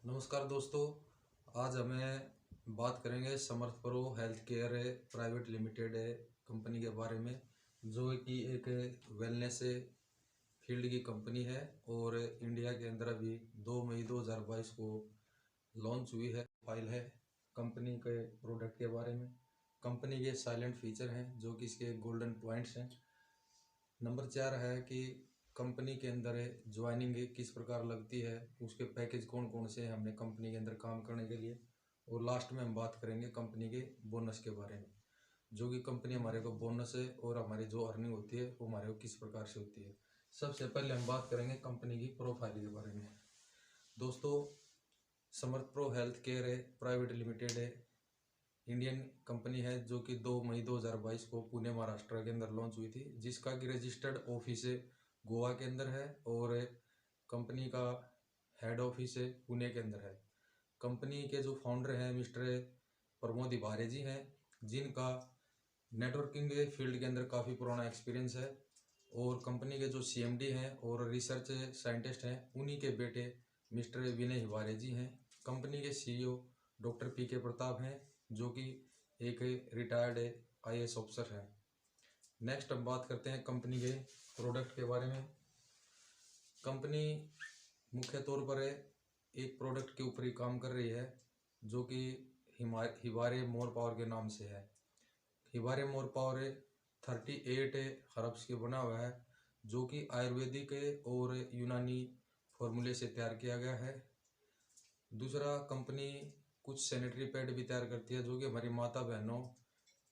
नमस्कार दोस्तों। आज हमें बात करेंगे Samarth pro health care private limited company के बारे में, जो कि एक वेलनेस फील्ड की कंपनी है और इंडिया के अंदर अभी 2 मई 2022 को लॉन्च हुई है। फाइल है कंपनी के प्रोडक्ट के बारे में। कंपनी के साइलेंट फीचर हैं जो कि इसके गोल्डन पॉइंट्स हैं। नंबर 4 है कि कंपनी के अंदर ज्वाइनिंग किस प्रकार लगती है, उसके पैकेज कौन कौन से हैं हमने कंपनी के अंदर काम करने के लिए। और लास्ट में हम बात करेंगे कंपनी के बोनस के बारे में, जो कि कंपनी हमारे को बोनस है और हमारी जो अर्निंग होती है वो हमारे को किस प्रकार से होती है। सबसे पहले हम बात करेंगे कंपनी की प्रोफाइल के बारे में। दोस्तों, Samarth pro health care private limited Indian company है जो कि 2 मई 2022 को पुणे महाराष्ट्र के अंदर लॉन्च हुई थी, जिसका कि रजिस्टर्ड ऑफिस गोवा के अंदर है और कंपनी का हेड ऑफिस पुणे के अंदर है। कंपनी के जो फाउंडर हैं मिस्टर प्रमोद हिबारे जी हैं, जिनका नेटवर्किंग के फील्ड के अंदर काफ़ी पुराना एक्सपीरियंस है। और कंपनी के जो सीएमडी हैं और रिसर्च साइंटिस्ट हैं, उन्हीं के बेटे मिस्टर विनय हिबारे जी हैं। कंपनी के सीईओ डॉक्टर पीके प्रताप हैं, जो कि एक रिटायर्ड आईएएस ऑफिसर हैं। नेक्स्ट हम बात करते हैं कंपनी के प्रोडक्ट के बारे में। कंपनी मुख्य तौर पर एक प्रोडक्ट के ऊपर ही काम कर रही है, जो कि हिबारे मोर पावर के नाम से है। हिबारे मोर पावर 38 हर्ब्स के बना हुआ है, जो कि आयुर्वेदिक और यूनानी फॉर्मूले से तैयार किया गया है। दूसरा, कंपनी कुछ सैनिटरी पैड भी तैयार करती है, जो कि हमारी माता बहनों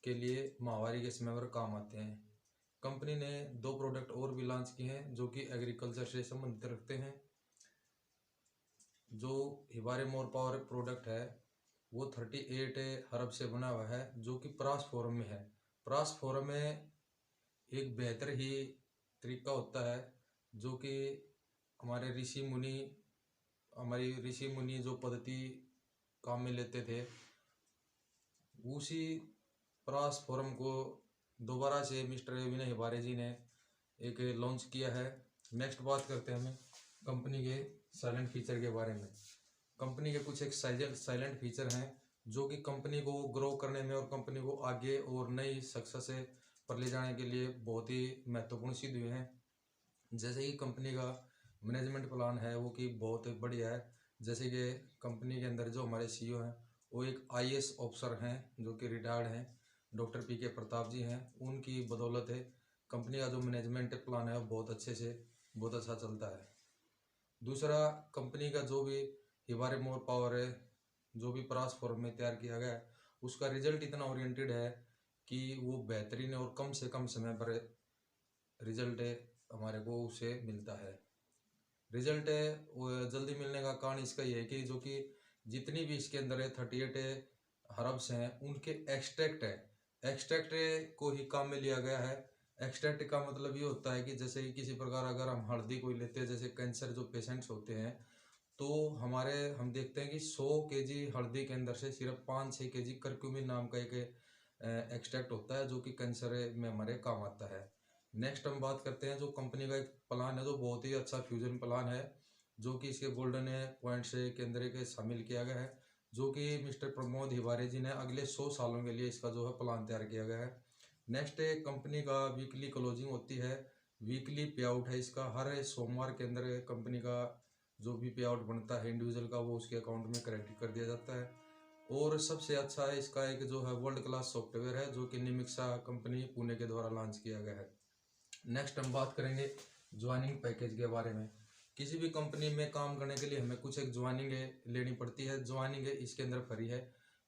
के लिए माहवारी के समय पर काम आते हैं। कंपनी ने 2 प्रोडक्ट और भी लॉन्च किए हैं जो कि एग्रीकल्चर से संबंधित रखते हैं। जो हिबारे मोर पावर प्रोडक्ट है वो 38 हर्ब से बना हुआ है, जो कि प्रास फॉर्म में है। प्रास फॉर्म में एक बेहतर ही तरीका होता है, जो कि हमारी ऋषि मुनि जो पद्धति काम में लेते थे, उसी प्रास फॉर्म को दोबारा से मिस्टर विनय हिबारे जी ने एक लॉन्च किया है। नेक्स्ट बात करते हैं हमें कंपनी के साइलेंट फीचर के बारे में। कंपनी के कुछ एक साइलेंट फीचर हैं जो कि कंपनी को ग्रो करने में और कंपनी को आगे और नई सक्सेस पर ले जाने के लिए बहुत ही महत्वपूर्ण सिद्ध हुए हैं। जैसे कि कंपनी का मैनेजमेंट प्लान है वो कि बहुत बढ़िया है। जैसे कि कंपनी के अंदर जो हमारे सीईओ हैं वो एक आईएएस ऑफिसर हैं, जो कि रिटायर्ड हैं, डॉक्टर पीके प्रताप जी हैं। उनकी बदौलत है कंपनी का जो मैनेजमेंट प्लान है वो बहुत अच्छा चलता है। दूसरा, कंपनी का जो भी हिबारे मोर पावर है, जो भी परास फॉर्म में तैयार किया गया है, उसका रिजल्ट इतना ओरिएंटेड है कि वो बेहतरीन और कम से कम समय पर रिजल्ट हमारे को उसे मिलता है। रिजल्ट जल्दी मिलने का कारण इसका ये है कि जो कि जितनी भी इसके अंदर 38 हर्ब्स हैं उनके एक्सट्रैक्ट को ही काम में लिया गया है। एक्सट्रैक्ट का मतलब ये होता है कि जैसे कि किसी प्रकार अगर हम हल्दी कोई लेते हैं, जैसे कैंसर जो पेशेंट्स होते हैं, तो हम देखते हैं कि 100 केजी हल्दी के अंदर से सिर्फ 5-6 केजी करक्यूमिन नाम का एक एक्सट्रैक्ट होता है, जो कि कैंसर में हमारे काम आता है। नेक्स्ट हम बात करते हैं जो कंपनी का एक प्लान है जो बहुत ही अच्छा फ्यूजन प्लान है, जो कि इसके गोल्डन पॉइंट्स के अंदर एक शामिल किया गया है, जो कि मिस्टर प्रमोद हिबारे जी ने अगले 100 सालों के लिए इसका जो है प्लान तैयार किया गया है। नेक्स्ट कंपनी का वीकली क्लोजिंग होती है, वीकली पे आउट है इसका। हर सोमवार के अंदर कंपनी का जो भी पे आउट बनता है इंडिविजुअल का, वो उसके अकाउंट में क्रेडिट कर दिया जाता है। और सबसे अच्छा है इसका एक जो है वर्ल्ड क्लास सॉफ्टवेयर है, जो कि निमिक्सा कंपनी पुणे के द्वारा लॉन्च किया गया है। नेक्स्ट हम बात करेंगे ज्वाइनिंग पैकेज के बारे में। किसी भी कंपनी में काम करने के लिए हमें कुछ एक ज्वाइनिंग लेनी पड़ती है। ज्वाइनिंग इसके अंदर फ्री है।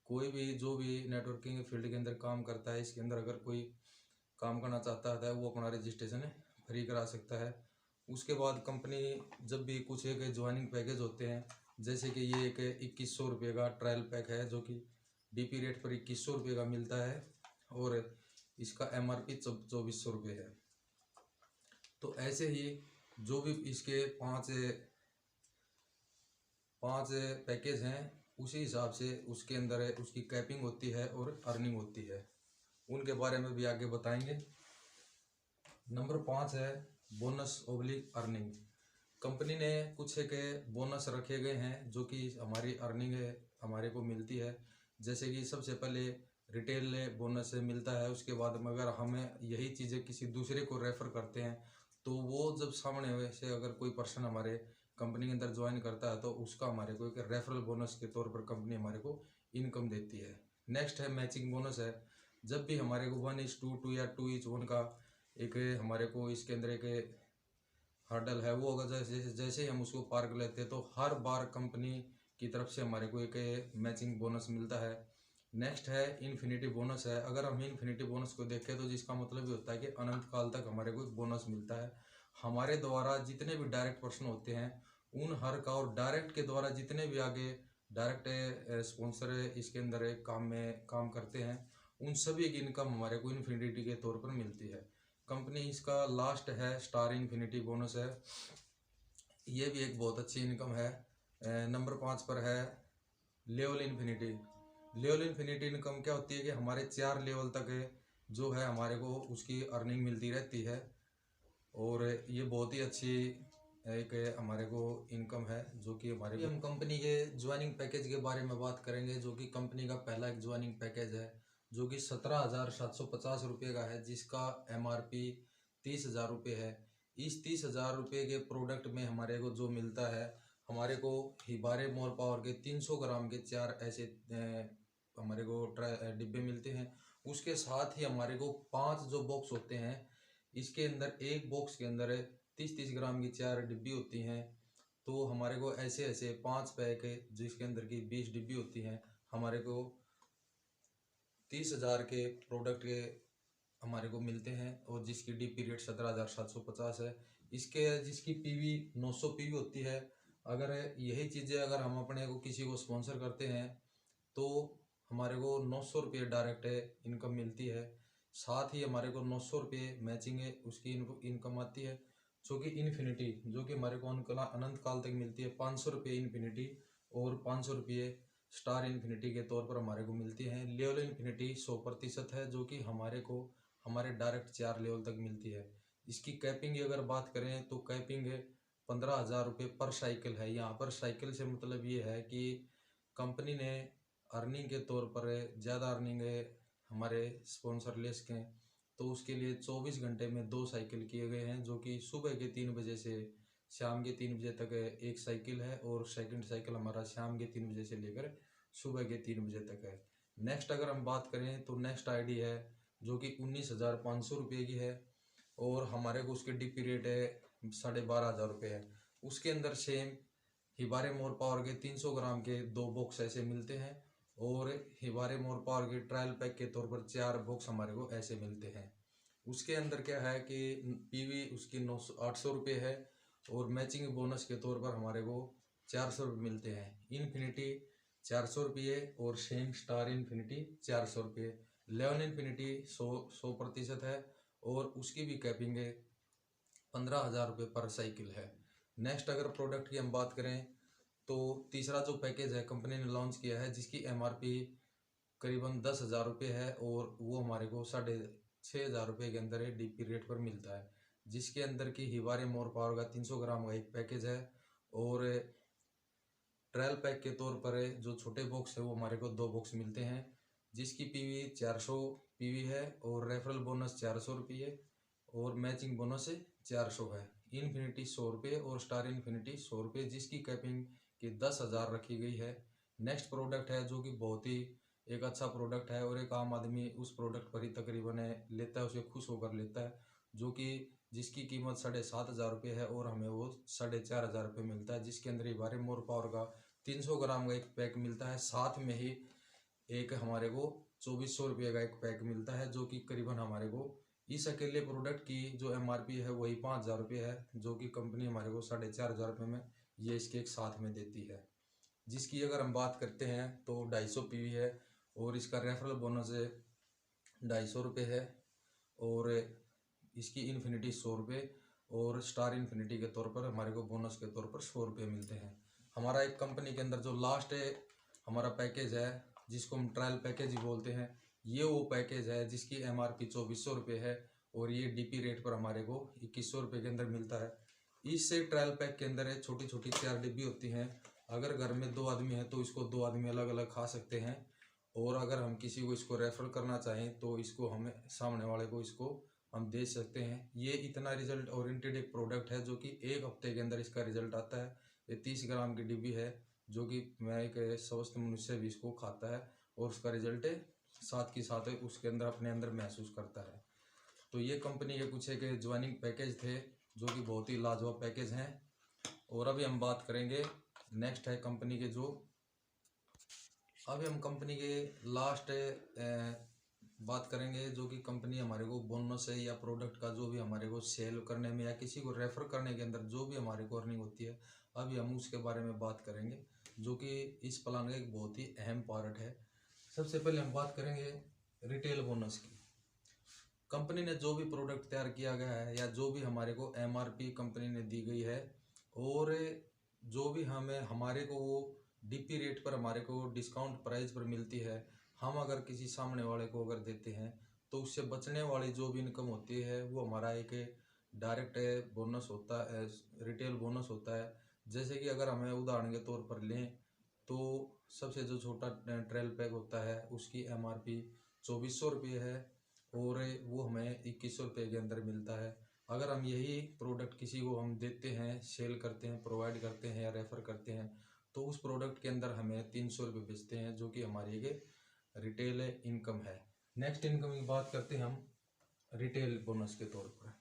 कोई भी जो भी नेटवर्किंग फील्ड के अंदर काम करता है, इसके अंदर अगर कोई काम करना चाहता है वो अपना रजिस्ट्रेशन फ्री करा सकता है। उसके बाद कंपनी जब भी कुछ एक ज्वाइनिंग पैकेज होते हैं, जैसे कि ये एक 2100 रुपये का ट्रायल पैक है, जो कि डीपी रेट पर 2100 रुपये का मिलता है और इसका एमआरपी 2400 रुपये है। तो ऐसे ही जो भी इसके पाँच पैकेज हैं, उसी हिसाब से उसके अंदर उसकी कैपिंग होती है और अर्निंग होती है। उनके बारे में भी आगे बताएंगे। नंबर 5 है बोनस ओब्लिक अर्निंग। कंपनी ने कुछ एक बोनस रखे गए हैं जो कि हमारी अर्निंग है हमारे को मिलती है। जैसे कि सबसे पहले रिटेल बोनस मिलता है, उसके बाद में अगर हमें यही चीज़ें किसी दूसरे को रेफ़र करते हैं तो वो जब सामने से अगर कोई पर्सन हमारे कंपनी के अंदर ज्वाइन करता है तो उसका हमारे को एक रेफरल बोनस के तौर पर कंपनी हमारे को इनकम देती है। नेक्स्ट है मैचिंग बोनस है। जब भी हमारे को 1:2 या 2:1 का एक हमारे को इसके अंदर एक हर्डल है, वो अगर जैसे जैसे हम उसको पार कर लेते हैं तो हर बार कंपनी की तरफ से हमारे को एक मैचिंग बोनस मिलता है। नेक्स्ट है इन्फिनिटी बोनस है। अगर हम इन्फिनिटी बोनस को देखें तो जिसका मतलब ये होता है कि अनंत काल तक हमारे को बोनस मिलता है। हमारे द्वारा जितने भी डायरेक्ट पर्सन होते हैं उन हर का, और डायरेक्ट के द्वारा जितने भी आगे डायरेक्ट स्पॉन्सर इसके अंदर एक काम में काम करते हैं उन सभी की इनकम हमारे को इन्फिनिटी के तौर पर मिलती है। कंपनी इसका लास्ट है स्टार इन्फिनिटी बोनस है। ये भी एक बहुत अच्छी इनकम है। नंबर 5 पर है level infinity. Level infinity income क्या होती है कि हमारे 4 लेवल तक जो है हमारे को उसकी अर्निंग मिलती रहती है, और ये बहुत ही अच्छी एक हमारे को इनकम है जो कि हमारे को। हम कंपनी के ज्वाइनिंग पैकेज के बारे में बात करेंगे, जो कि कंपनी का पहला एक ज्वाइनिंग पैकेज है जो कि 17,750 रुपये का है, जिसका MRP 30,000 रुपये है। इस 30,000 रुपये के प्रोडक्ट में हमारे को जो मिलता है, हमारे को हिबारे मोर पावर के 300 ग्राम के 4 ऐसे हमारे को डिब्बे मिलते हैं। उसके साथ ही हमारे को 5 जो बॉक्स होते हैं, इसके अंदर एक बॉक्स के अंदर 30-30 ग्राम की 4 डिब्बी होती हैं। तो हमारे को ऐसे ऐसे 5 पैक जिसके अंदर की 20 डिब्बी होती हैं, हमारे को 30,000 के प्रोडक्ट के हमारे को मिलते हैं, और जिसकी DP रेट 17,750 है। इसके जिसकी PV 900 PV होती है। अगर यही चीज़ें अगर हम अपने को किसी को स्पॉन्सर करते हैं तो हमारे को 900 रुपये डायरेक्ट इनकम मिलती है। साथ ही हमारे को 900 रुपये मैचिंग है उसकी इनकम आती है, जो कि इन्फिनिटी जो कि हमारे को अनंत काल तक मिलती है। 500 रुपये इन्फिनिटी और 500 रुपये स्टार इन्फिनिटी के तौर पर हमारे को मिलती हैं। लेवल इन्फिनिटी 100% है जो कि हमारे को हमारे डायरेक्ट 4 लेवल तक मिलती है। इसकी कैपिंग की अगर बात करें तो कैपिंग 15,000 रुपये पर साइकिल है। यहाँ पर साइकिल से मतलब ये है कि कंपनी ने अर्निंग के तौर पर ज़्यादा अर्निंग हमारे स्पॉन्सर ले सकें, तो उसके लिए 24 घंटे में 2 साइकिल किए गए हैं, जो कि सुबह के 3 बजे से शाम के 3 बजे तक एक साइकिल है, और सेकंड साइकिल हमारा शाम के 3 बजे से लेकर सुबह के 3 बजे तक है। नेक्स्ट अगर हम बात करें तो नेक्स्ट ID है जो कि 19,500 रुपये की है, और हमारे को उसके DP रेट है 12,500 रुपये है। उसके अंदर सेम हिबारे मोर पावर के 300 ग्राम के 2 बॉक्स ऐसे मिलते हैं, और हिबारे मोर पावर के ट्रायल पैक के तौर पर 4 बॉक्स हमारे को ऐसे मिलते हैं। उसके अंदर क्या है कि PV उसकी 800 रुपये है, और मैचिंग बोनस के तौर पर हमारे को 400 रुपये मिलते हैं। इन्फिनिटी 400 रुपये और सेम स्टार इन्फिनिटी 400 रुपये। लेवन इन्फिनिटी 100% है, और उसकी भी कैपिंग 15,000 रुपये पर साइकिल है। नेक्स्ट अगर प्रोडक्ट की हम बात करें तो तीसरा जो पैकेज है कंपनी ने लॉन्च किया है, जिसकी MRP करीबन 10,000 रुपये है, और वो हमारे को 6,500 रुपये के अंदर DP रेट पर मिलता है, जिसके अंदर की हिबारे मोर पावर का 300 ग्राम का एक पैकेज है, और ट्रायल पैक के तौर पर जो छोटे बॉक्स है वो हमारे को 2 बॉक्स मिलते हैं, जिसकी PV 400 PV है, और रेफरल बोनस 400 रुपये और मैचिंग बोनस 400 है। इन्फिनिटी 100 रुपये और स्टार इन्फिनिटी 100 रुपये, जिसकी कैपिंग की 10,000 रखी गई है। नेक्स्ट प्रोडक्ट है जो कि बहुत ही एक अच्छा प्रोडक्ट है, और एक आम आदमी उस प्रोडक्ट पर ही तकरीबन लेता है, उसे खुश होकर लेता है, जो कि जिसकी कीमत 7,500 रुपये है, और हमें वो 4,500 रुपये मिलता है, जिसके अंदर हिबारे मोर पावर का 300 ग्राम का एक पैक मिलता है। साथ में ही एक हमारे को 2,400 रुपये का एक पैक मिलता है, जो कि करीबन हमारे को इस अकेले प्रोडक्ट की जो MRP है वही 5,000 रुपये है, जो कि कंपनी हमारे को 4,500 रुपये में ये इसके एक साथ में देती है। जिसकी अगर हम बात करते हैं तो 250 PV है, और इसका रेफरल बोनस 250 रुपये है, और इसकी इन्फिनिटी 100 रुपये, और स्टार इन्फिनिटी के तौर पर हमारे को बोनस के तौर पर 100 रुपये मिलते हैं। हमारा एक कंपनी के अंदर जो लास्ट हमारा पैकेज है, जिसको हम ट्रायल पैकेज ही बोलते हैं, ये वो पैकेज है जिसकी MRP 2,400 रुपये है, और ये DP रेट पर हमारे को 2,100 रुपये के अंदर मिलता है। इससे ट्रायल पैक के अंदर छोटी छोटी 4 डिब्बी होती हैं। अगर घर में 2 आदमी हैं तो इसको 2 आदमी अलग अलग खा सकते हैं। और अगर हम किसी को इसको रेफर करना चाहें तो इसको हमें सामने वाले को इसको हम दे सकते हैं। ये इतना रिजल्ट ओरिएंटेड एक प्रोडक्ट है जो कि 1 हफ्ते के अंदर इसका रिजल्ट आता है। ये 30 ग्राम की डिब्बी है जो कि मैं एक स्वस्थ मनुष्य भी इसको खाता है और उसका रिजल्ट साथ के साथ उसके अंदर अपने अंदर महसूस करता है। तो ये कंपनी के कुछ एक ज्वाइनिंग पैकेज थे जो कि बहुत ही लाजवाब पैकेज हैं। और अभी हम बात करेंगे नेक्स्ट है कंपनी के अभी हम कंपनी के लास्ट बात करेंगे जो कि कंपनी हमारे को बोनस है या प्रोडक्ट का जो भी हमारे को सेल करने में या किसी को रेफर करने के अंदर जो भी हमारे को अर्निंग होती है, अभी हम उसके बारे में बात करेंगे जो कि इस प्लान का एक बहुत ही अहम पार्ट है। सबसे पहले हम बात करेंगे रिटेल बोनस की। कंपनी ने जो भी प्रोडक्ट तैयार किया गया है या जो भी हमारे को एमआरपी कंपनी ने दी गई है और जो भी हमारे को वो डीपी रेट पर हमारे को डिस्काउंट प्राइस पर मिलती है, हम अगर किसी सामने वाले को अगर देते हैं तो उससे बचने वाली जो भी इनकम होती है वो हमारा एक डायरेक्ट बोनस होता है, रिटेल बोनस होता है। जैसे कि अगर हमें उदाहरण के तौर पर लें तो सबसे जो छोटा ट्रेल पैक होता है उसकी एमआरपी 2400 रुपये है और वो हमें 2100 रुपये के अंदर मिलता है। अगर हम यही प्रोडक्ट किसी को हम देते हैं, सेल करते हैं, प्रोवाइड करते हैं या रेफ़र करते हैं तो उस प्रोडक्ट के अंदर हमें 300 रुपये बेचते हैं जो कि हमारी एक रिटेल इनकम है। नेक्स्ट इनकम की बात करते हैं हम रिटेल बोनस के तौर पर।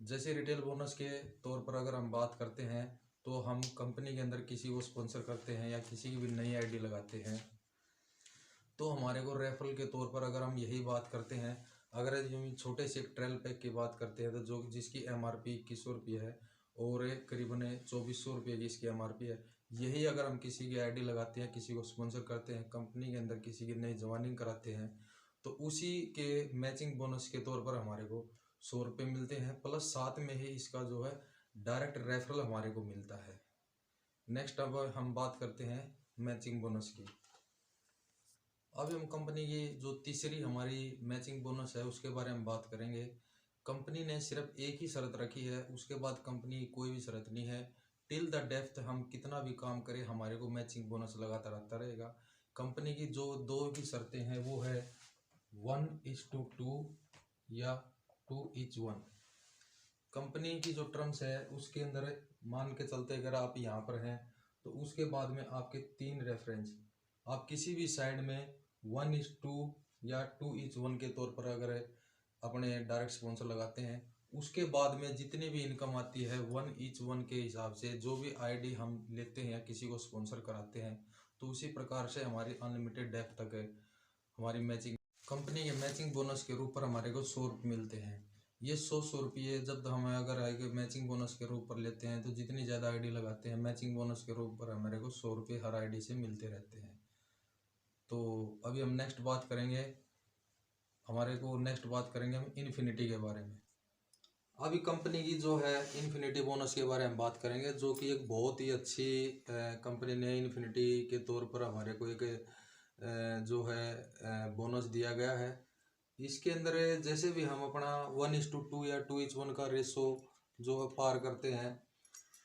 जैसे रिटेल बोनस के तौर पर अगर हम बात करते हैं तो हम कंपनी के अंदर किसी को स्पॉन्सर करते हैं या किसी की भी नई आईडी लगाते हैं तो हमारे को रेफरल के तौर पर अगर हम यही बात करते हैं, अगर हम छोटे से एक ट्रायल पैक की बात करते हैं तो जो जिसकी एमआरपी 2100 रुपये है और करीबन 2400 रुपये की इसकी एमआरपी है, यही अगर हम किसी की आईडी लगाते हैं, किसी को स्पॉन्सर करते हैं, कंपनी के अंदर किसी की नई ज्वाइनिंग कराते हैं तो उसी के मैचिंग बोनस के तौर पर हमारे को 100 रुपये मिलते हैं, प्लस साथ में ही इसका जो है डायरेक्ट रेफरल हमारे को मिलता है। नेक्स्ट अब हम बात करते हैं मैचिंग बोनस की। अभी हम कंपनी की जो तीसरी हमारी मैचिंग बोनस है उसके बारे में बात करेंगे। कंपनी ने सिर्फ एक ही शर्त रखी है, उसके बाद कंपनी की कोई भी शर्त नहीं है। टिल द डेप्थ हम कितना भी काम करें हमारे को मैचिंग बोनस लगातार आता रहेगा। कंपनी की जो 2 की शर्तें हैं वो है 1:2 या 2:1। कंपनी की जो टर्म्स है उसके अंदर मान के चलते अगर आप यहाँ पर हैं तो उसके बाद में आपके 3 रेफरेंस आप किसी भी साइड में 1:2 या 2:1 के तौर पर अगर अपने डायरेक्ट स्पॉन्सर लगाते हैं, उसके बाद में जितनी भी इनकम आती है 1:1 के हिसाब से जो भी आईडी हम लेते हैं या किसी को स्पॉन्सर कराते हैं तो उसी प्रकार से हमारी अनलिमिटेड डेप्थ तक हमारी मैचिंग कंपनी के मैचिंग बोनस के रूप पर हमारे को 100 रुपये मिलते हैं। ये 100 रुपये जब हम अगर आगे मैचिंग बोनस के रूप पर लेते हैं तो जितनी ज़्यादा आईडी लगाते हैं मैचिंग बोनस के रूप पर हमारे को 100 रुपये हर आईडी से मिलते रहते हैं। तो अभी हम नेक्स्ट बात करेंगे हम इन्फिनिटी के बारे में। अभी कंपनी की जो है इन्फिनिटी बोनस के बारे में बात करेंगे जो कि एक बहुत ही अच्छी कंपनी ने इन्फिनिटी के तौर पर हमारे को एक जो है बोनस दिया गया है। इसके अंदर जैसे भी हम अपना 1:2 या 2:1 का रेशो जो है पार करते हैं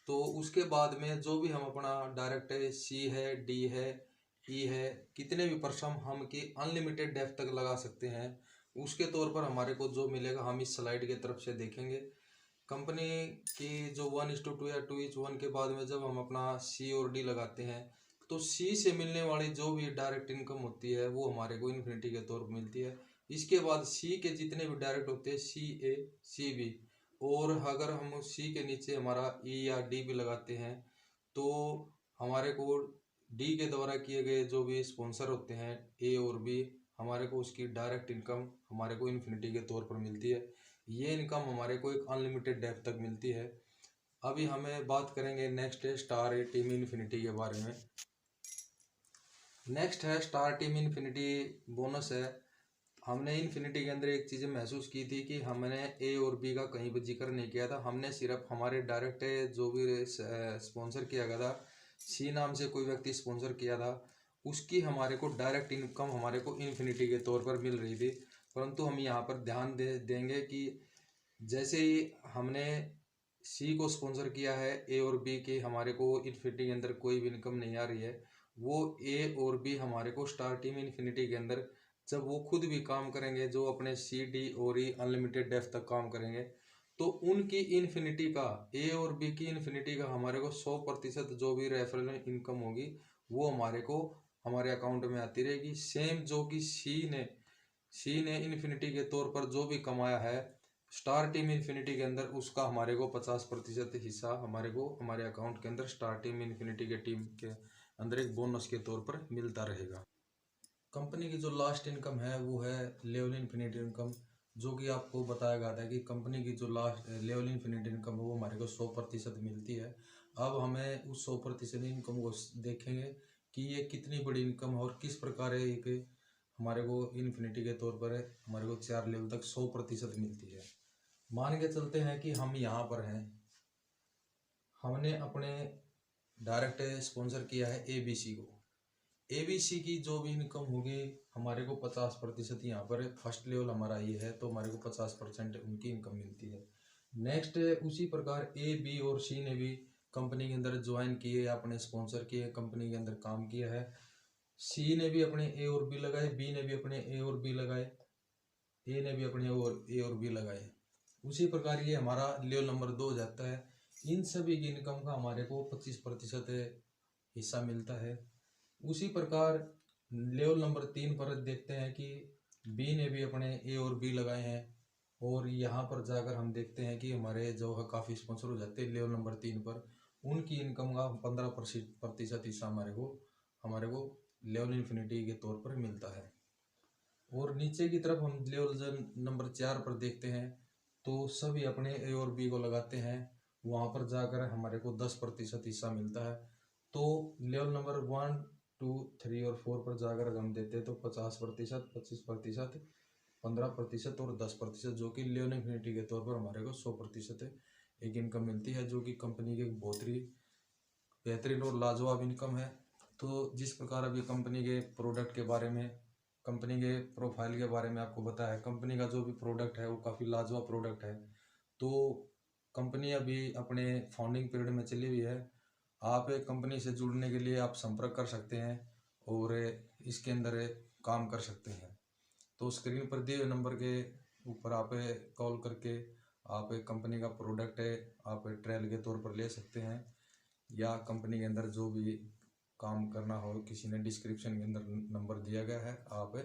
तो उसके बाद में जो भी हम अपना डायरेक्ट सी है, डी है, ई है, कितने भी परसम हम की अनलिमिटेड डेप्थ तक लगा सकते हैं। उसके तौर पर हमारे को जो मिलेगा हम इस स्लाइड की तरफ से देखेंगे। कंपनी की जो 1:2 या 2:1 के बाद में जब हम अपना सी और डी लगाते हैं तो सी से मिलने वाली जो भी डायरेक्ट इनकम होती है वो हमारे को इन्फिनिटी के तौर पर मिलती है। इसके बाद सी के जितने भी डायरेक्ट होते हैं सी ए, सी बी, और अगर हम सी के नीचे हमारा ई या डी भी लगाते हैं तो हमारे को डी के द्वारा किए गए जो भी स्पॉन्सर होते हैं ए और बी, हमारे को उसकी डायरेक्ट इनकम हमारे को इन्फिनिटी के तौर पर मिलती है। ये इनकम हमारे को एक अनलिमिटेड डेप्थ तक मिलती है। अभी हमें बात करेंगे नेक्स्ट स्टार टीम इन्फिनिटी के बारे में। नेक्स्ट है स्टार टीम इन्फिनिटी बोनस है। हमने इन्फिनिटी के अंदर एक चीज़ महसूस की थी कि हमने ए और बी का कहीं पर जिक्र नहीं किया था। हमने सिर्फ हमारे डायरेक्ट जो भी स्पॉन्सर किया गया था, सी नाम से कोई व्यक्ति स्पॉन्सर किया था, उसकी हमारे को डायरेक्ट इनकम हमारे को इन्फिनिटी के तौर पर मिल रही थी। परंतु हम यहाँ पर ध्यान देंगे कि जैसे ही हमने सी को स्पॉन्सर किया है, ए और बी के हमारे को इन्फिनिटी के अंदर कोई भी इनकम नहीं आ रही है, वो ए और बी हमारे को स्टार टीम इन्फिनिटी के अंदर जब वो खुद भी काम करेंगे, जो अपने सी डी और ई अनलिमिटेड डेफ तक काम करेंगे, तो उनकी इन्फिनिटी का, ए और बी की इन्फिनिटी का हमारे को 100% जो भी रेफरल इनकम होगी वो हमारे को हमारे अकाउंट में आती रहेगी। सेम जो कि सी ने इन्फिनिटी के तौर पर जो भी कमाया है स्टार टीम इन्फिनिटी के अंदर, उसका हमारे को 50% हिस्सा हमारे को हमारे अकाउंट के अंदर स्टार टीम इन्फिनिटी के टीम के अंदर एक बोनस के तौर पर मिलता रहेगा। कंपनी की जो लास्ट इनकम है वो है लेवल इन्फिनिटी इनकम, जो कि आपको बताया गया था कि कंपनी की जो लास्ट लेवल इन्फिनिटी इनकम है वो हमारे को 100% मिलती है। अब हमें उस 100% इनकम को देखेंगे कि ये कितनी बड़ी इनकम है और किस प्रकार है कि हमारे को इन्फिनिटी के तौर पर हमारे को 4 लेवल तक 100% मिलती है। मान के चलते हैं कि हम यहाँ पर हैं, हमने अपने डायरेक्ट स्पॉन्सर किया है एबीसी को। एबीसी की जो भी इनकम होगी हमारे को 50% यहाँ पर फर्स्ट लेवल हमारा ये है तो हमारे को 50% उनकी इनकम मिलती है। नेक्स्ट उसी प्रकार ए बी और सी ने भी कंपनी के अंदर ज्वाइन किए, अपने स्पॉन्सर किए, कंपनी के अंदर काम किया है। सी ने भी अपने ए और बी लगाए, बी ने भी अपने ए और बी लगाए, ए ने भी अपने ए और बी लगाए। उसी प्रकार ये हमारा लेवल नंबर 2 हो जाता है। इन सभी की इनकम का हमारे को 25% हिस्सा मिलता है। उसी प्रकार लेवल नंबर 3 पर देखते हैं कि बी ने भी अपने ए और बी लगाए हैं, और यहाँ पर जाकर हम देखते हैं कि हमारे जो है काफ़ी स्पॉन्सर हो जाते हैं लेवल नंबर 3 पर, उनकी इनकम का 15% हिस्सा हमारे को लेवल इन्फिनिटी के तौर पर मिलता है। और नीचे की तरफ हम लेवल नंबर 4 पर देखते हैं तो सभी अपने ए और बी को लगाते हैं, वहाँ पर जाकर हमारे को 10% हिस्सा मिलता है। तो लेवल नंबर 1, 2, 3 और 4 पर जाकर अगर हम देते हैं तो 50%, 25%, 15% और 10%, जो कि लेवल इन्फिनिटी के तौर पर हमारे को 100% एक इनकम मिलती है, जो कि कंपनी के बहुत ही बेहतरीन और लाजवाब इनकम है। तो जिस प्रकार अभी कंपनी के प्रोडक्ट के बारे में, कंपनी के प्रोफाइल के बारे में आपको बताया है, कंपनी का जो भी प्रोडक्ट है वो काफ़ी लाजवाब प्रोडक्ट है। तो कंपनी अभी अपने फाउंडिंग पीरियड में चली हुई है। आप एक कंपनी से जुड़ने के लिए आप संपर्क कर सकते हैं और इसके अंदर काम कर सकते हैं। तो स्क्रीन पर दिए हुए नंबर के ऊपर आप कॉल करके आप एक कंपनी का प्रोडक्ट है आप ट्रायल के तौर पर ले सकते हैं, या कंपनी के अंदर जो भी काम करना हो किसी ने डिस्क्रिप्शन के अंदर नंबर दिया गया है, आप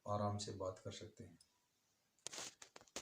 आराम से बात कर सकते हैं।